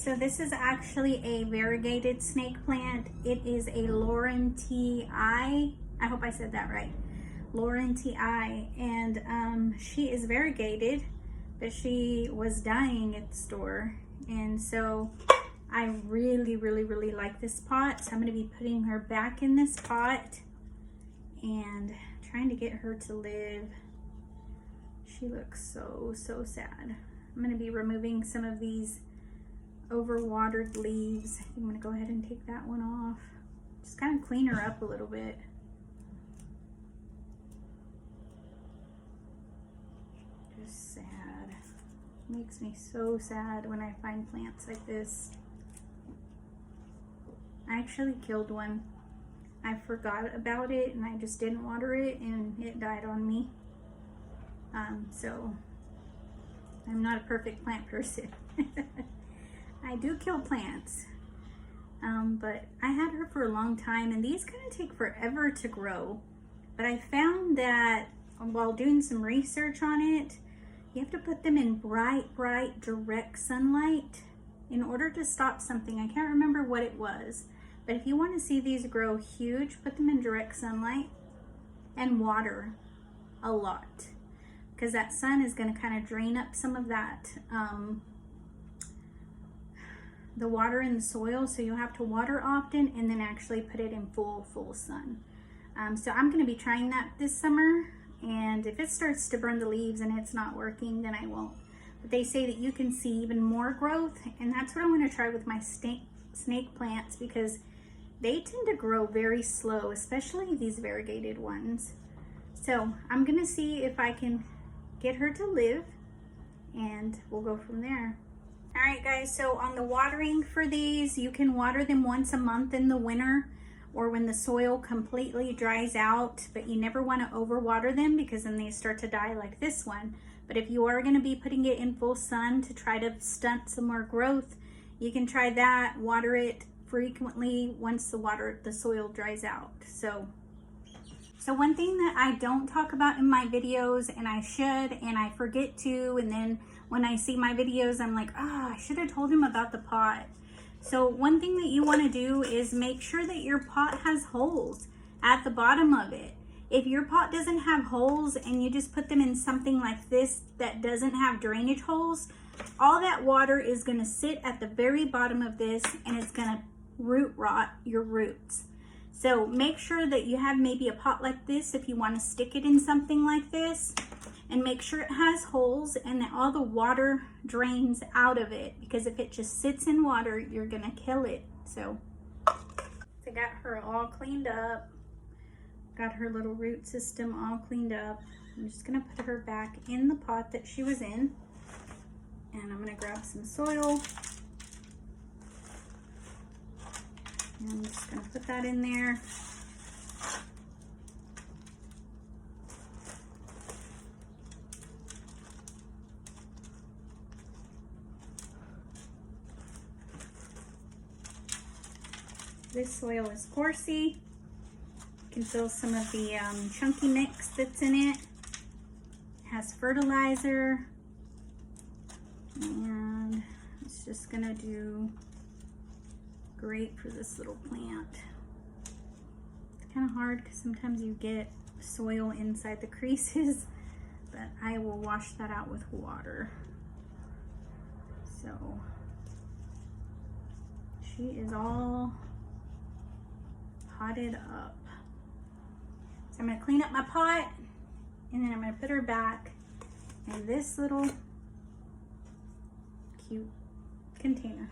So this is actually a variegated snake plant. It is a Laurentii. I hope I said that right. Laurentii, and she is variegated, but she was dying at the store, and so I really like this pot. So I'm going to be putting her back in this pot and trying to get her to live. She looks so sad. I'm going to be removing some of these overwatered leaves. I'm going to go ahead and take that one off. Just kind of clean her up a little bit. Just sad. Makes me so sad when I find plants like this. I actually killed one. I forgot about it and I just didn't water it and it died on me. So I'm not a perfect plant person. I do kill plants, but I had her for a long time, and these kind of take forever to grow. But I found that while doing some research on it, you have to put them in bright direct sunlight in order to stop something. I can't remember what it was, but if you want to see these grow huge, put them in direct sunlight and water a lot, because that sun is going to kind of drain up some of that the water in the soil, so you'll have to water often and then actually put it in full sun. So I'm going to be trying that this summer, and if it starts to burn the leaves and it's not working, then I won't. But they say that you can see even more growth, and that's what I'm going to try with my snake plants, because they tend to grow very slow, especially these variegated ones. So I'm going to see if I can get her to live, and we'll go from there. All right, guys, so on the watering for these, you can water them once a month in the winter or when the soil completely dries out, but you never want to overwater them because then they start to die like this one. But if you are going to be putting it in full sun to try to stunt some more growth, you can try that. Water it frequently once the soil dries out. So one thing that I don't talk about in my videos, and I should, and I forget to, and then when I see my videos, I'm like, oh, I should have told him about the pot. So one thing that you want to do is make sure that your pot has holes at the bottom of it. If your pot doesn't have holes and you just put them in something like this that doesn't have drainage holes, all that water is going to sit at the very bottom of this, and it's going to root rot your roots. So make sure that you have maybe a pot like this if you want to stick it in something like this, and make sure it has holes and that all the water drains out of it, because if it just sits in water, you're gonna kill it. So I got her all cleaned up, got her little root system all cleaned up. I'm just gonna put her back in the pot that she was in, and I'm gonna grab some soil. And I'm just gonna put that in there. This soil is coarsey. You can feel some of the chunky mix that's in it. It has fertilizer, and it's just gonna do great for this little plant. It's kind of hard because sometimes you get soil inside the creases, but I will wash that out with water. So she is all potted up. So I'm going to clean up my pot, and then I'm going to put her back in this little cute container.